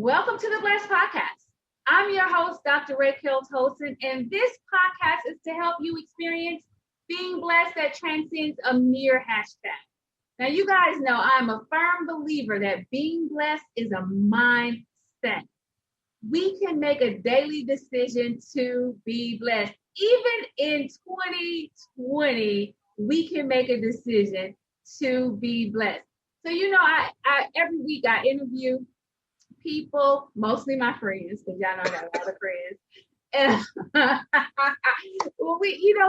Welcome to the Blessed Podcast. I'm your host, Dr. Raquel Tolson, and this podcast is to help you experience being blessed that transcends a mere hashtag. Now, you guys know I'm a firm believer that being blessed is a mindset. We can make a daily decision to be blessed. Even in 2020, we can make a decision to be blessed. So, I every week I interview people, mostly my friends, because y'all know I got a lot of friends. And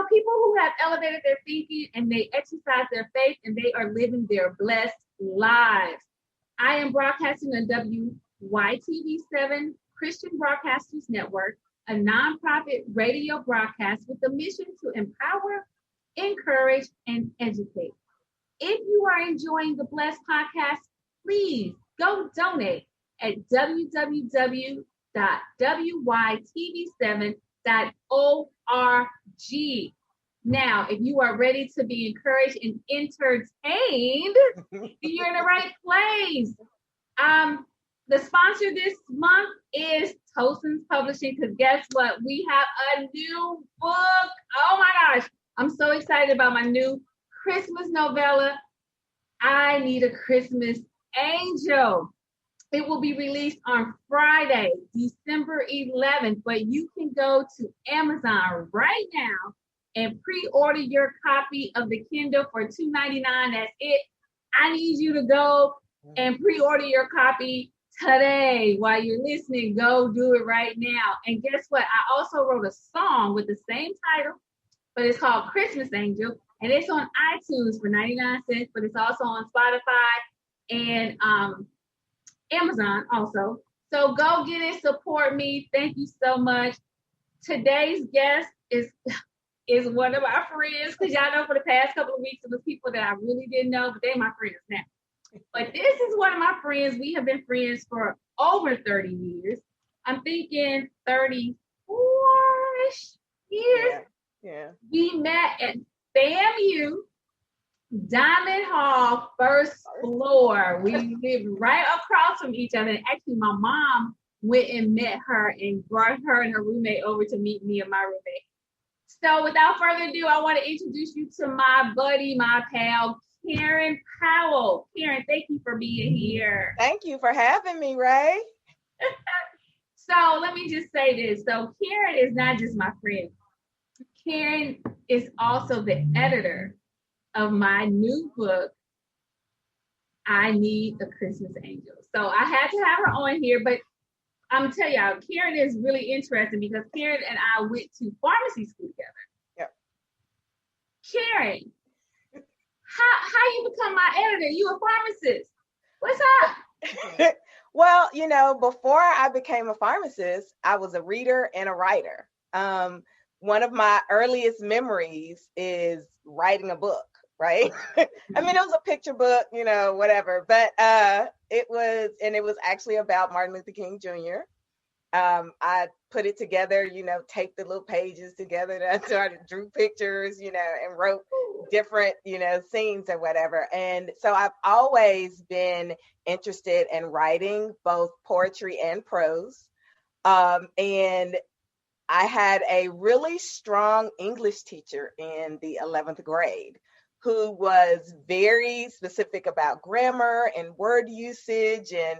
people who have elevated their thinking and they exercise their faith and they are living their blessed lives. I am broadcasting on WYTV7 Christian Broadcasters Network, a nonprofit radio broadcast with the mission to empower, encourage, and educate. If you are enjoying the Blessed Podcast, please go donate at www.wytv7.org. Now, if you are ready to be encouraged and entertained, you're in the right place. The sponsor this month is Tolson's Publishing, because guess what? We have a new book. Oh my gosh. I'm so excited about my new Christmas novella, I Need a Christmas Angel. It will be released on Friday, December 11th, but you can go to Amazon right now and pre-order your copy of the Kindle for $2.99. That's it. I need you to go and pre-order your copy today. While you're listening, go do it right now. And guess what? I also wrote a song with the same title, but it's called Christmas Angel, and it's on iTunes for 99 cents, but it's also on Spotify and Amazon also. So go get it, support me. Thank you so much. Today's guest is one of my friends, because y'all know for the past couple of weeks it was people that I really didn't know, but they're my friends now. But this is one of my friends. We have been friends for over 30 years. I'm thinking 34-ish years. Yeah. We met at FAMU, Diamond Hall, first floor. We lived right across from each other. And actually, my mom went and met her and brought her and her roommate over to meet me and my roommate. So without further ado, I want to introduce you to my buddy, my pal, Karen Powell. Karen, thank you for being here. Thank you for having me, Ray. So let me just say this. So Karen is not just my friend. Karen is also the editor of my new book, I Need a Christmas Angel. So I had to have her on here, but I'm telling y'all, Karen is really interesting because Karen and I went to pharmacy school together. Yep. Karen, how you become my editor? You a pharmacist. What's up? Well, before I became a pharmacist, I was a reader and a writer. One of my earliest memories is writing a book, right? I mean, it was a picture book, whatever, but it was actually about Martin Luther King Jr. I put it together, taped the little pages together, and I started drew pictures, and wrote different, scenes or whatever. And so I've always been interested in writing both poetry and prose. And I had a really strong English teacher in the 11th grade who was very specific about grammar and word usage and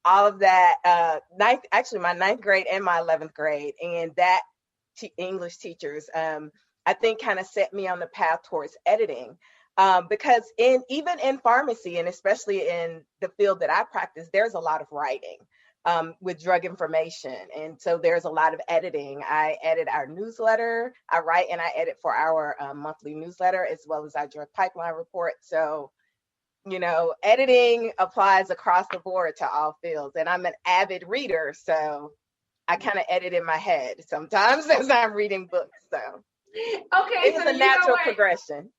all of that. My 9th grade and my 11th grade. And that English teachers, I think kind of set me on the path towards editing. Because even in pharmacy, and especially in the field that I practice, there's a lot of writing. With drug information. And so there's a lot of editing. I edit our newsletter. I write and I edit for our monthly newsletter, as well as our drug pipeline report. So, editing applies across the board to all fields. And I'm an avid reader, so I kind of edit in my head sometimes as I'm reading books. So okay, it's a natural progression.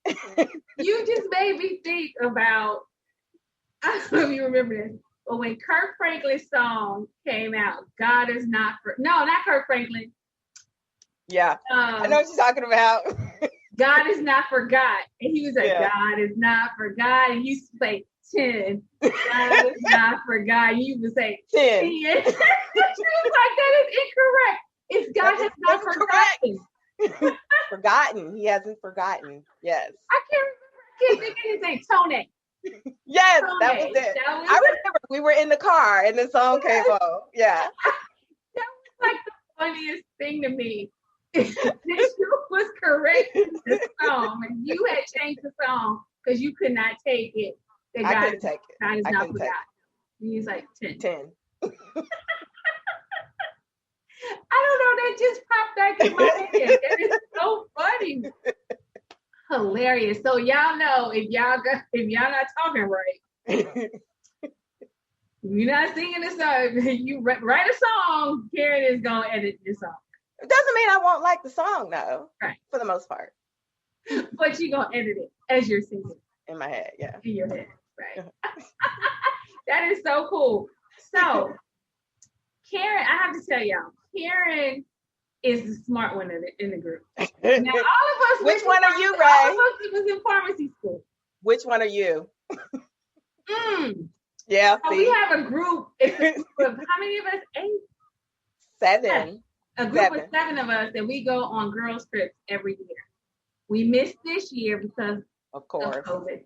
You just made me think about, I don't know if you remember this, but when Kirk Franklin's song came out, God is not Kirk Franklin. Yeah, I know what you're talking about. God is not forgot. And he was like, God is not forgot. And he used to say, 10. God has not forgotten. You would say 10. 10. She was like, that is incorrect. It's God has not forgotten. Forgotten. He hasn't forgotten. Yes. I can't think of his name. Tony. Yes, Tony. that was it. I remember we were in the car and the song came on. Yeah. That was like the funniest thing to me. You was correcting the song, and you had changed the song because you could not take it. That I couldn't take it. God is not forgotten. He's like 10. 10. I don't know. That just popped back in my head. That is so funny. Hilarious. So y'all know if y'all not talking right, you're not singing the song. You write a song. Karen is gonna edit your song. It doesn't mean I won't like the song though. Right. For the most part. But you're gonna edit it as you're singing. In my head, yeah. In your head, right. That is so cool. So Karen, I have to tell y'all, Karen is the smart one in the group. Now all of us. Which one are you, Ray? All of us was in pharmacy school. Which one are you? Yeah. So we have a group. It's a group of how many of us? 8? 7. A group of 7 of us that we go on girls trips every year. We missed this year because of COVID.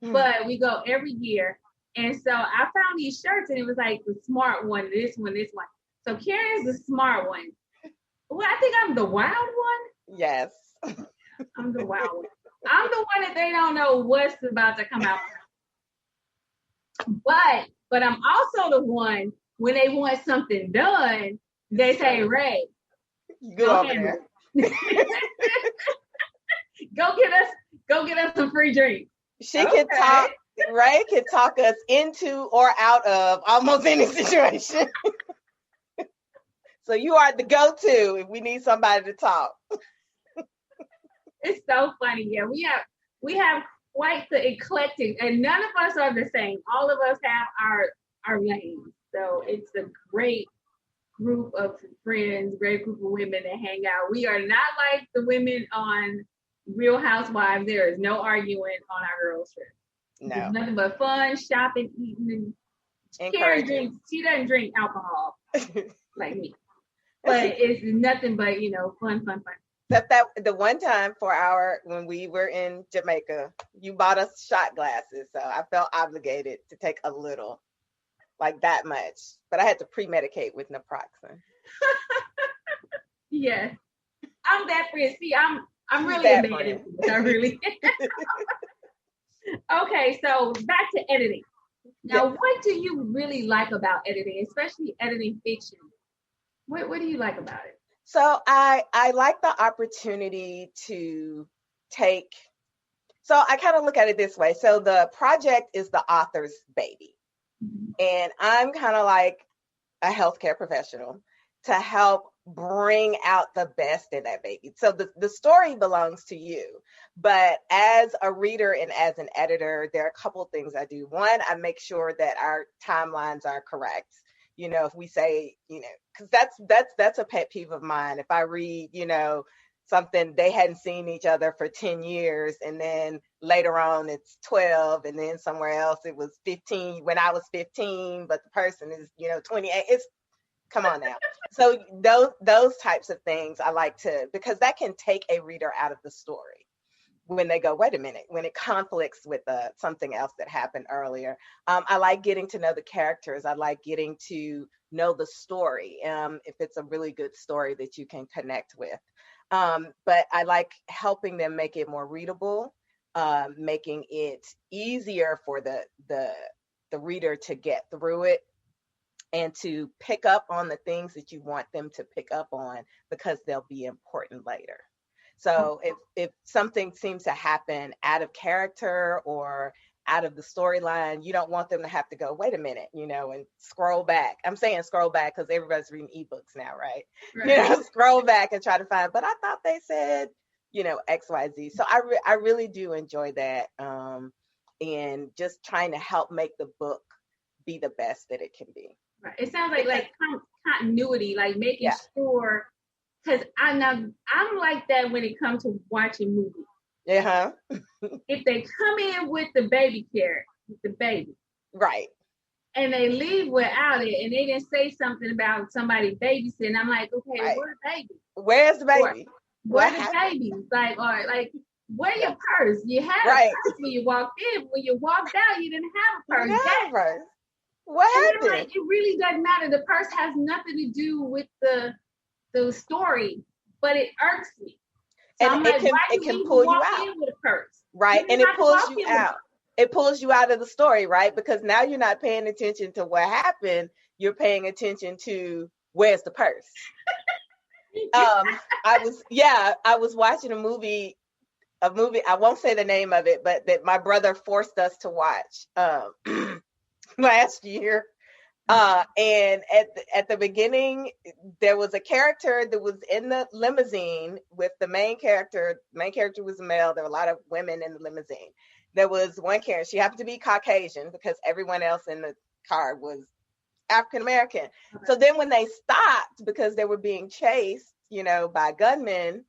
But we go every year. And so I found these shirts and it was like the smart one, this one, this one. So Karen is the smart one. Well, I think I'm the wild one. Yes. I'm the wild one. I'm the one that they don't know what's about to come out. But I'm also the one when they want something done, they say, Ray, go over there. Go get us some free drinks. She can talk. Ray can talk us into or out of almost any situation. So you are the go-to if we need somebody to talk. It's so funny. Yeah, we have quite the eclectic, and none of us are the same. All of us have our lanes. So it's a great group of friends, great group of women that hang out. We are not like the women on Real Housewives. There is no arguing on our girls' trip. No. It's nothing but fun, shopping, eating, and she doesn't drink alcohol like me. But it's nothing but, fun. Except that the one time when we were in Jamaica, you bought us shot glasses. So I felt obligated to take a little, like that much. But I had to pre-medicate with naproxen. Yes. I'm that friend. See, I'm really a bad. I really. Okay, so back to editing. Now, what do you really like about editing, especially editing fiction? What do you like about it? So I like the opportunity to take. So I kind of look at it this way. So the project is the author's baby, and I'm kind of like a healthcare professional to help bring out the best in that baby. So the story belongs to you, but as a reader and as an editor, there are a couple of things I do. One, I make sure that our timelines are correct. If we say, because that's a pet peeve of mine. If I read, something, they hadn't seen each other for 10 years, and then later on it's 12, and then somewhere else it was 15 when I was 15, but the person is, 28. Come on now. So those types of things I like to, because that can take a reader out of the story when they go, wait a minute, when it conflicts with something else that happened earlier. I like getting to know the characters. I like getting to know the story, if it's a really good story that you can connect with. But I like helping them make it more readable, making it easier for the reader to get through it and to pick up on the things that you want them to pick up on, because they'll be important later. So if something seems to happen out of character or out of the storyline, you don't want them to have to go, wait a minute, and scroll back. I'm saying scroll back because everybody's reading ebooks now, right? Scroll back and try to find, but I thought they said, X, Y, Z. So I really do enjoy that. And just trying to help make the book be the best that it can be. Right. It sounds like continuity, like making sure, because I'm like that when it comes to watching movies. Yeah. If they come in with the baby carrot, the baby. Right. And they leave without it, and they didn't say something about somebody babysitting. I'm like, okay, Right. where's the baby? Where's the baby? Where the baby? Like, or like, where your purse? You had a purse when you walked in. When you walked out, you didn't have a purse. What happened? Like, it really doesn't matter. The purse has nothing to do with the story, but it irks me. So and I'm like, why it can pull you out in with a purse? right? And it pulls you out. It pulls you out of the story, right? Because now you're not paying attention to what happened. You're paying attention to where's the purse. I was watching a movie. I won't say the name of it, but that my brother forced us to watch last year. And at the beginning, there was a character that was in the limousine with the main character. The main character was a male. There were a lot of women in the limousine. There was one character. She happened to be Caucasian because everyone else in the car was African American. Okay. So then when they stopped because they were being chased, by gunmen,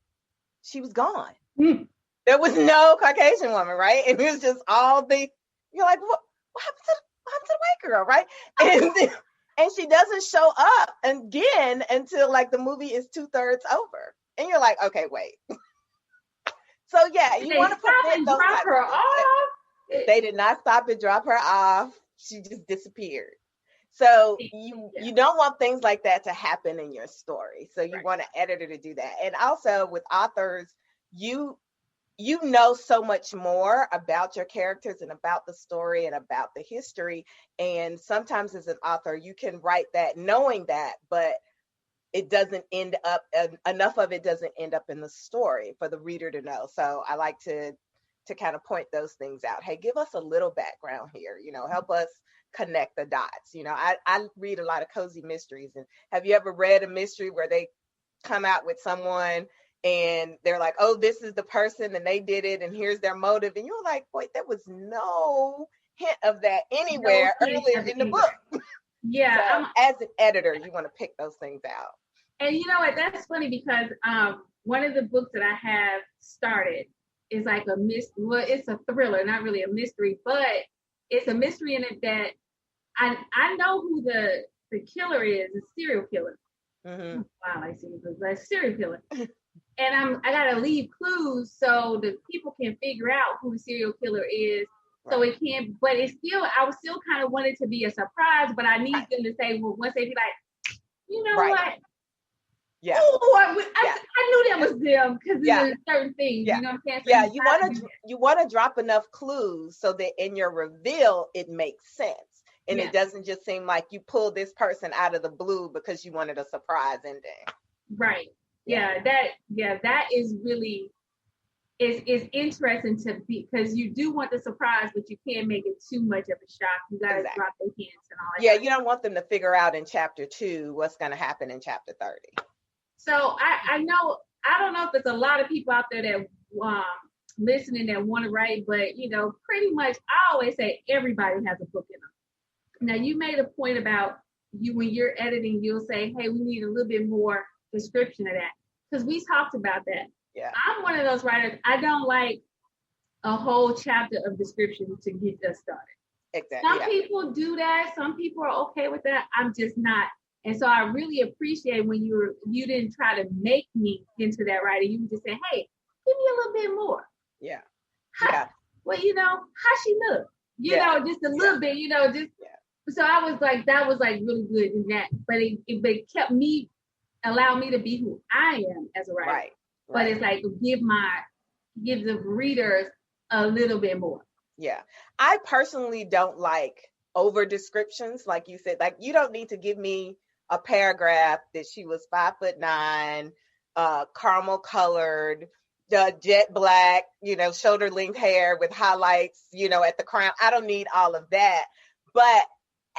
she was gone. There was no Caucasian woman, right? And it was just you're like, what happened to the white girl, right? And she doesn't show up again until like the movie is 2/3 over. And you're like, okay, wait. So yeah, you want to prevent those types of things. They did not stop and drop her off. She just disappeared. So you don't want things like that to happen in your story. So you want an editor to do that. And also with authors, you know so much more about your characters and about the story and about the history. And sometimes as an author, you can write that knowing that, but it doesn't end up, enough of it doesn't end up in the story for the reader to know. So I like to kind of point those things out. Hey, give us a little background here, help us connect the dots. I read a lot of cozy mysteries. And have you ever read a mystery where they come out with someone and they're like, oh, this is the person and they did it and here's their motive? And you're like, boy, there was no hint of that anywhere earlier in the book. Yeah. So, as an editor, you want to pick those things out. And you know what? That's funny because one of the books that I have started is like it's a thriller, not really a mystery, but it's a mystery in it that I know who the killer is, a serial killer. Mm-hmm. Wow, I see the serial killer. And I gotta leave clues so the people can figure out who the serial killer is. Right. So it can't, but I was still kind of wanted to be a surprise, but I need them to say, well, once they be like, you know what? Yeah. Oh, I knew that was them because there's certain things. Yeah. You know what I'm saying? So you want to drop enough clues so that in your reveal it makes sense. And it doesn't just seem like you pulled this person out of the blue because you wanted a surprise ending. Right. Yeah, that is really is interesting to be, because you do want the surprise, but you can't make it too much of a shock. You gotta drop their hints and all that. Yeah, you don't want them to figure out in chapter 2 what's gonna happen in chapter 30. So I don't know if there's a lot of people out there that listening that want to write, but pretty much I always say everybody has a book in them. Now you made a point about when you're editing, you'll say, hey, we need a little bit more description of that, because we talked about that. Yeah, I'm one of those writers. I don't like a whole chapter of description to get us started. Exactly. Some people do that. Some people are okay with that. I'm just not. And so I really appreciate when you didn't try to make me into that writing. You just say, hey, give me a little bit more. Yeah. Well, how she look? Just a little bit. So I was like, that was like really good in that. But it kept me, allow me to be who I am as a writer. Right. But it's like give the readers a little bit more. Yeah. I personally don't like over descriptions. Like you said, like you don't need to give me a paragraph that she was 5'9", caramel colored, jet black, shoulder length hair with highlights, at the crown. I don't need all of that. But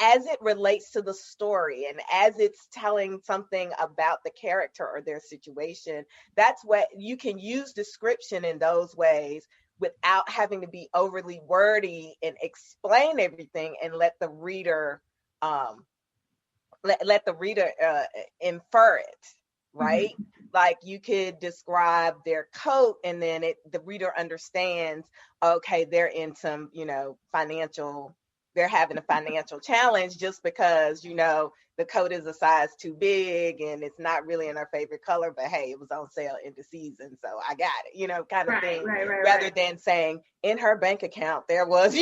as it relates to the story and as it's telling something about the character or their situation, that's what you can use description in those ways without having to be overly wordy and explain everything and let the reader infer it. right? Like you could describe their coat and then the reader understands, okay, they're in some, they're having a financial challenge just because, the coat is a size too big and it's not really in our favorite color, but hey, it was on sale in the season, so I got it, kind of thing, rather than saying in her bank account there was,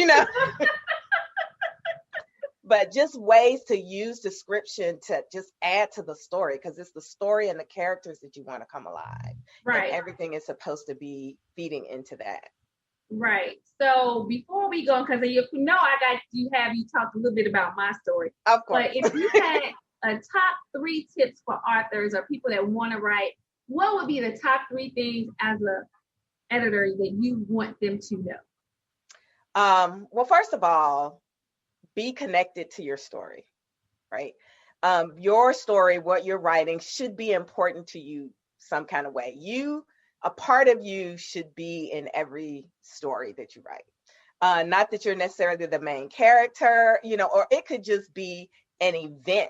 but just ways to use description to just add to the story, because it's the story and the characters that you want to come alive. Right. And everything is supposed to be feeding into that. Right. So before we go, because you have you talked a little bit about my story. Of course. But if you had a top 3 tips for authors or people that want to write, what would be the top 3 things as a editor that you want them to know? Well, first of all, be connected to your story, right? Your story, what you're writing, should be important to you some kind of way. A part of you should be in every story that you write. Not that you're necessarily the main character, or it could just be an event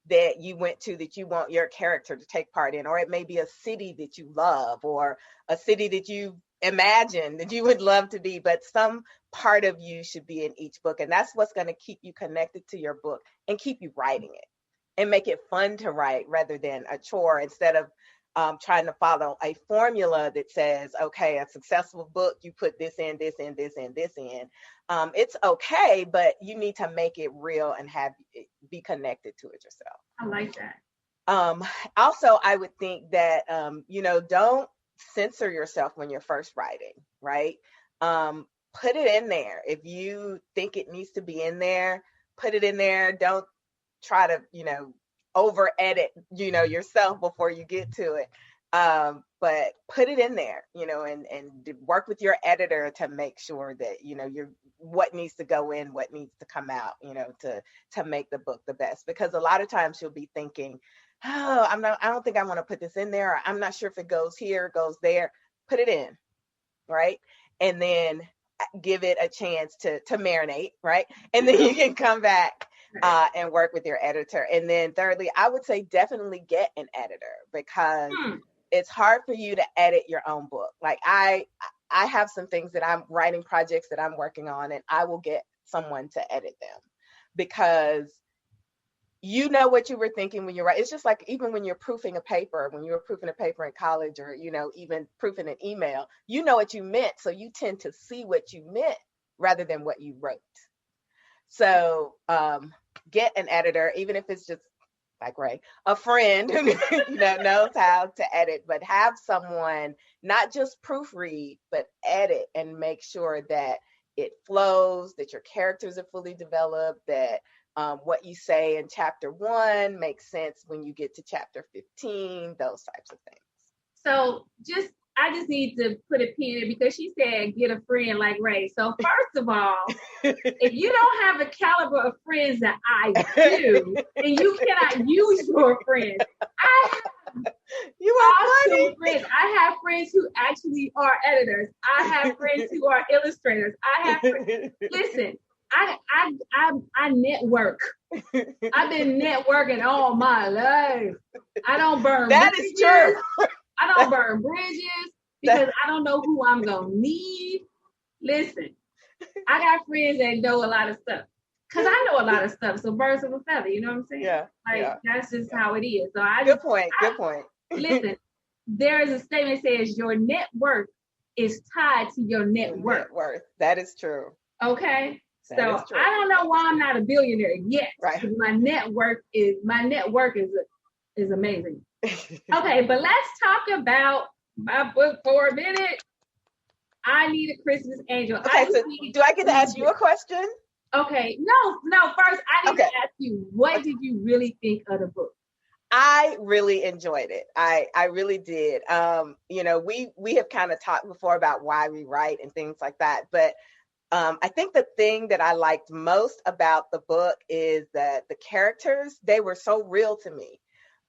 that you went to that you want your character to take part in, or it may be a city that you love, or a city that you imagine that you would love to be, but some part of you should be in each book. And that's what's going to keep you connected to your book and keep you writing it and make it fun to write rather than a chore, instead of trying to follow a formula that says, okay, a successful book, you put this in, this in, this in, this in. It's okay, but you need to make it real and have it be connected to it yourself. I like that. Also, I would think that, don't censor yourself when you're first writing, right? Put it in there. If you think it needs to be in there, put it in there. Don't try to, over edit, yourself before you get to it. But put it in there, and work with your editor to make sure that, you're what needs to go in, what needs to come out, to make the book the best. Because a lot of times you'll be thinking, oh, I don't think I want to put this in there. Or I'm not sure if it goes here, goes there. Put it in, right? And then give it a chance to marinate, right? And then you can come back and work with your editor. And then thirdly, I would say definitely get an editor, because it's hard for you to edit your own book. Like I have some things that I'm writing, projects that I'm working on, and I will get someone to edit them, because you know what you were thinking when you're writing. It's just like even when you're proofing a paper, when you were proofing a paper in college, or, even proofing an email, you know what you meant. So you tend to see what you meant rather than what you wrote. So get an editor, even if it's just like Ray, a friend who knows how to edit, but have someone not just proofread, but edit and make sure that it flows, that your characters are fully developed, that what you say in chapter 1 makes sense when you get to chapter 15, those types of things. So I just need to put a pin in it, because she said get a friend like Ray. So first of all, if you don't have the caliber of friends that I do, then you cannot use your friends. You are funny. Friends. I have friends who actually are editors. I have friends who are illustrators. I have friends. Listen, I network. I've been networking all my life. I don't burn that bridges. Is true. I don't burn bridges because I don't know who I'm gonna need. Listen, I got friends that know a lot of stuff, because I know a lot of stuff. So birds of a feather, you know what I'm saying? Yeah. That's just how it is. So Good point. Listen, there is a statement that says your net worth is tied to your net worth. That is true. Okay. So I don't know why I'm not a billionaire yet. Right. My network is amazing. Okay, but let's talk about my book for a minute. I Need a Christmas Angel. Okay, so do I get to ask you a question? Okay, no. First, I need to ask you, what did you really think of the book? I really enjoyed it. I really did. We have kind of talked before about why we write and things like that, but I think the thing that I liked most about the book is that the characters, they were so real to me.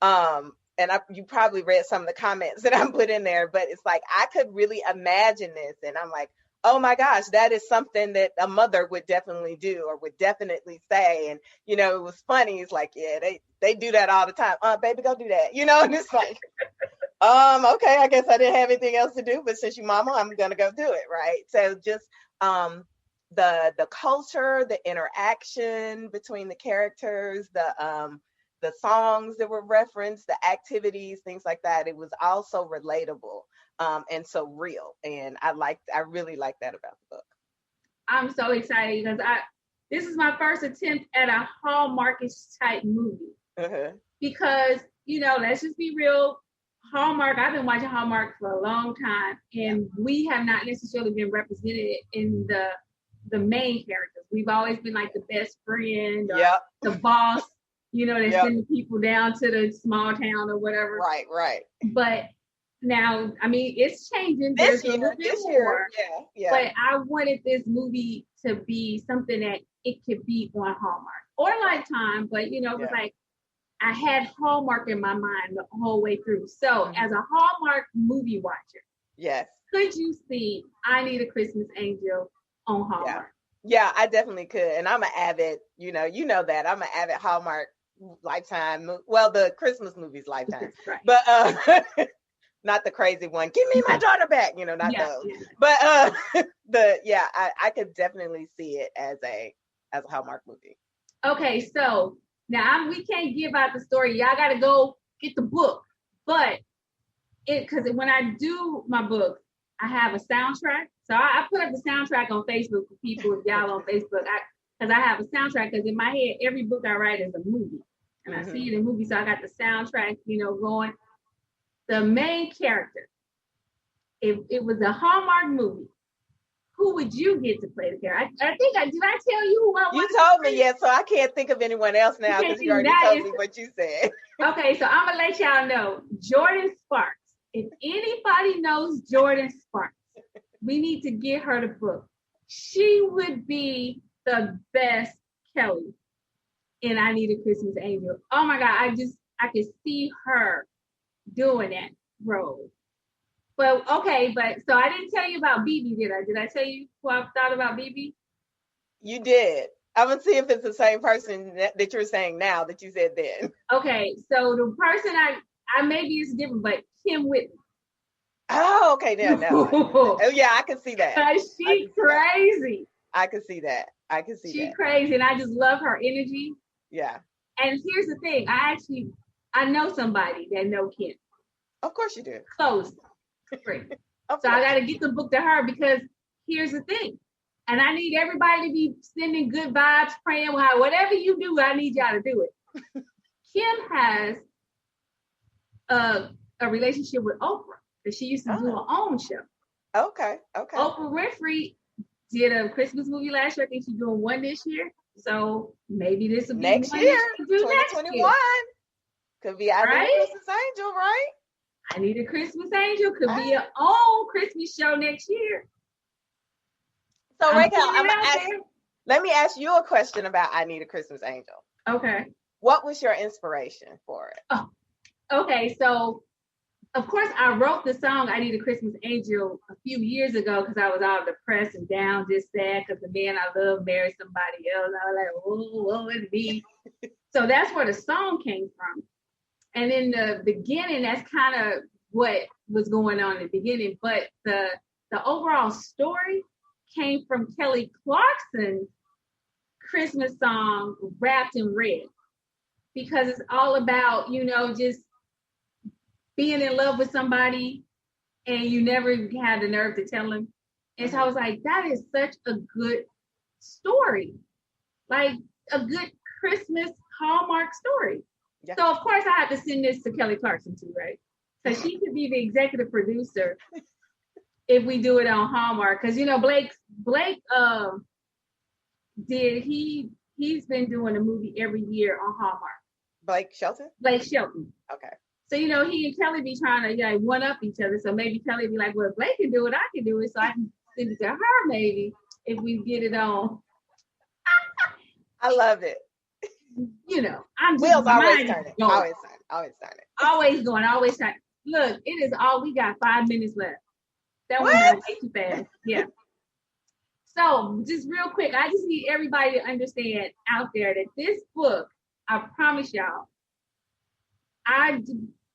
And you probably read some of the comments that I put in there, but it's like I could really imagine this, and I'm like, oh my gosh, that is something that a mother would definitely do or would definitely say. And, you know, it was funny. It's like, yeah, they do that all the time. Baby, go do that. You know, and it's like, okay, I guess I didn't have anything else to do, but since you mama, I'm going to go do it. Right. So just, the culture, the interaction between the characters, the songs that were referenced, the activities, things like that. It was also relatable, and so real. And I really like that about the book. I'm so excited because this is my first attempt at a Hallmarkish type movie. Uh-huh. Because, you know, let's just be real. Hallmark, I've been watching Hallmark for a long time, and we have not necessarily been represented in the main characters. We've always been like the best friend, or the boss, you know, that's sending people down to the small town or whatever. Right. But now, I mean, it's changing. This year, more. Yeah. But I wanted this movie to be something that it could be on Hallmark or Lifetime. But, you know, it was like, I had Hallmark in my mind the whole way through. So as a Hallmark movie watcher, yes, could you see I Need a Christmas Angel on Hallmark? Yeah, I definitely could. And I'm an avid, you know that I'm an avid Hallmark Lifetime. Well, the Christmas movies Lifetime, right. But not the crazy one. Give me my daughter back, you know, not those. Yeah. But I could definitely see it as a Hallmark movie. Okay, so now we can't give out the story. Y'all got to go get the book. But because when I do my book, I have a soundtrack. So I put up the soundtrack on Facebook for people, if y'all on Facebook, because I have a soundtrack, because in my head, every book I write is a movie. And I see it in movies, so I got the soundtrack, you know, going. The main character, if it was a Hallmark movie, who would you get to play the character? I think did I tell you who I was? You told me, so I can't think of anyone else now because you already told me what you said. Okay, so I'm going to let y'all know. Jordin Sparks. If anybody knows Jordin Sparks, we need to get her the book. She would be the best Kelly in I Need a Christmas Angel. Oh my God, I could see her doing that role. Well, okay, so I didn't tell you about BB, did I? Did I tell you who I thought about BB? You did. I'm going to see if it's the same person that you're saying now that you said then. Okay, so the person I maybe it's different, but Kim Whitley. Oh, okay, now. Oh, yeah, I can see that. She's crazy. I can see that. She's crazy, and I just love her energy. Yeah. And here's the thing. I know somebody that know Kim. Of course you do. Close. Great. So I got to get the book to her, because here's the thing. And I need everybody to be sending good vibes, praying, whatever you do, I need y'all to do it. Kim has a relationship with Oprah, that she used to do her own show. Okay. Oprah Winfrey did a Christmas movie last year. I think she's doing one this year. So maybe this will be next year, 2021. Could be I Need a Christmas Angel, right? I Need a Christmas Angel could be your own Christmas show next year. So, Raquel, let me ask you a question about I Need a Christmas Angel. Okay. What was your inspiration for it? Oh, okay. So, of course, I wrote the song I Need a Christmas Angel a few years ago because I was all depressed and down, just sad because the man I love married somebody else. I was like, oh, it's me. So that's where the song came from. And in the beginning, that's kind of what was going on in the beginning. But the overall story came from Kelly Clarkson's Christmas song, Wrapped in Red. Because it's all about, just being in love with somebody and you never had the nerve to tell them. And so I was like, that is such a good story. Like a good Christmas Hallmark story. Yeah. So, of course, I have to send this to Kelly Clarkson too, right? Because she could be the executive producer if we do it on Hallmark. Because, Blake he's been doing a movie every year on Hallmark. Blake Shelton? Blake Shelton. Okay. So, he and Kelly be trying to one-up each other. So maybe Kelly be like, well, if Blake can do it, I can do it. So I can send it to her maybe if we get it on. I love it. I'm just Wheels always turning. Always turning. Always going, always turning. Look, it is all, we got 5 minutes left. That was way too fast. Yeah. So just real quick, I just need everybody to understand out there that this book, I promise y'all,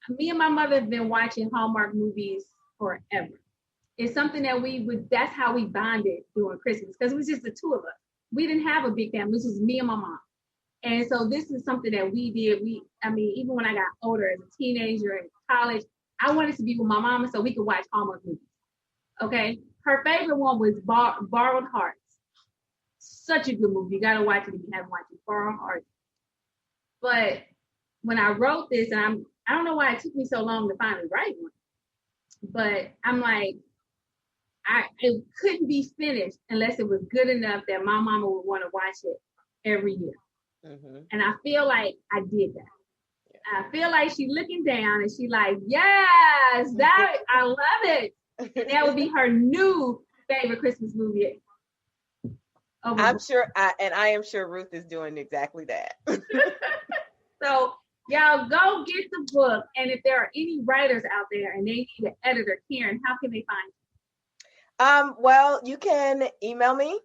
me and my mother have been watching Hallmark movies forever. It's something that that's how we bonded during Christmas, because it was just the two of us. We didn't have a big family. It was just me and my mom. And so this is something that we did. Even when I got older as a teenager in college, I wanted to be with my mama so we could watch Hallmark movies. Okay. Her favorite one was Borrowed Hearts. Such a good movie. You got to watch it if you haven't watched it. Borrowed Hearts. But when I wrote this, and I don't know why it took me so long to finally write one, but I'm like, it couldn't be finished unless it was good enough that my mama would want to watch it every year. Mm-hmm. And I feel like I did that. Yeah. I feel like she's looking down and she's like, yes, I love it. And that would be her new favorite Christmas movie. I'm sure, I am sure Ruth is doing exactly that. So y'all go get the book. And if there are any writers out there and they need an editor, Karen, how can they find you? Well, you can email me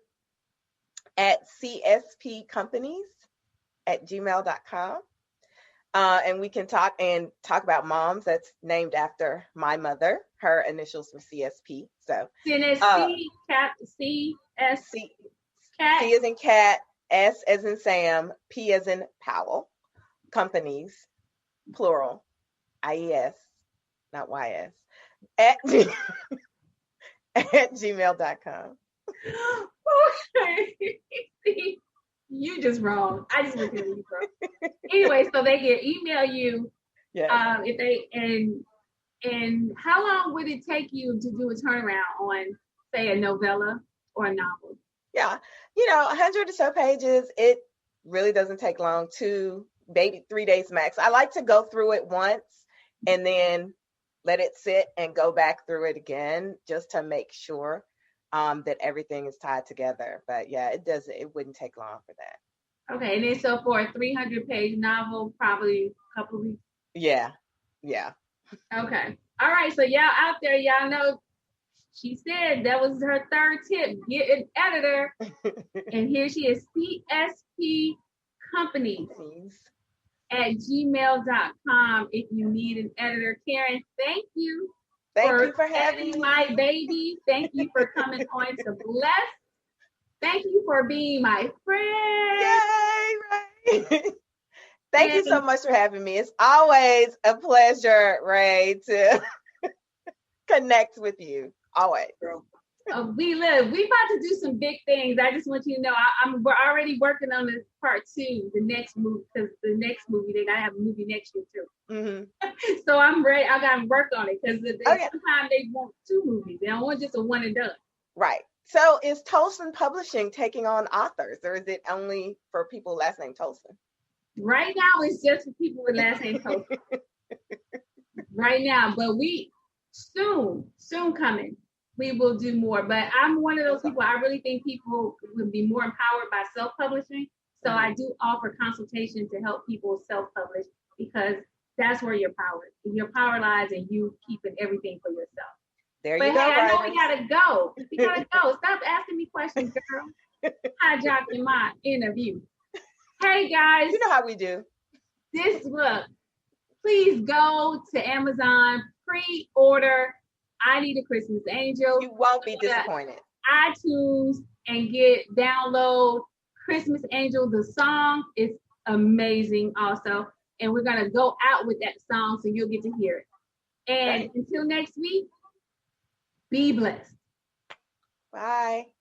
at cspcompanies@gmail.com. And we can talk about moms. That's named after my mother. Her initials were CSP. So C as in cat, S as in Sam, P as in Powell. Companies, plural, IES, not YS, at gmail.com. Okay. You just wrong. I just looked at you, bro. Anyway, so they can email you. Yeah. If they and how long would it take you to do a turnaround on, say, a novella or a novel? Yeah, 100 or so pages. It really doesn't take long. 2, maybe 3 days max. I like to go through it once and then let it sit and go back through it again just to make sure that everything is tied together. But yeah, it wouldn't take long for that. Okay, and then so for a 300-page novel, probably a couple of weeks. Yeah. Okay. All right, so y'all out there, y'all know she said that was her third tip. Get an editor. And here she is, cspcompanies@gmail.com if you need an editor. Karen, thank you. Thank you for having me. My baby. Thank you for coming on to Bless. Thank you for being my friend. Yay, right. Thank you so much for having me. It's always a pleasure, Ray, to connect with you. Always. We about to do some big things. I just want you to know we're already working on the part 2, the next movie, because the next movie, they gotta have a movie next year too. Mm-hmm. So I'm ready. I gotta work on it because sometimes they want 2 movies. They don't want just a one and done. Right. So is Tolson Publishing taking on authors, or is it only for people last name Tolson? Right now, it's just for people with last name Tolson. Right now, but we soon coming. We will do more, but I'm one of those people. I really think people would be more empowered by self-publishing. So I do offer consultation to help people self-publish because that's where your power lies in you keeping everything for yourself. There you go. Hey, I know we gotta go. Stop asking me questions, girl. Hijacking my interview. Hey guys, you know how we do. This book, please go to Amazon, pre-order I Need a Christmas Angel. You won't be disappointed. iTunes and download Christmas Angel. The song is amazing also. And we're going to go out with that song so you'll get to hear it. And until next week, be blessed. Bye.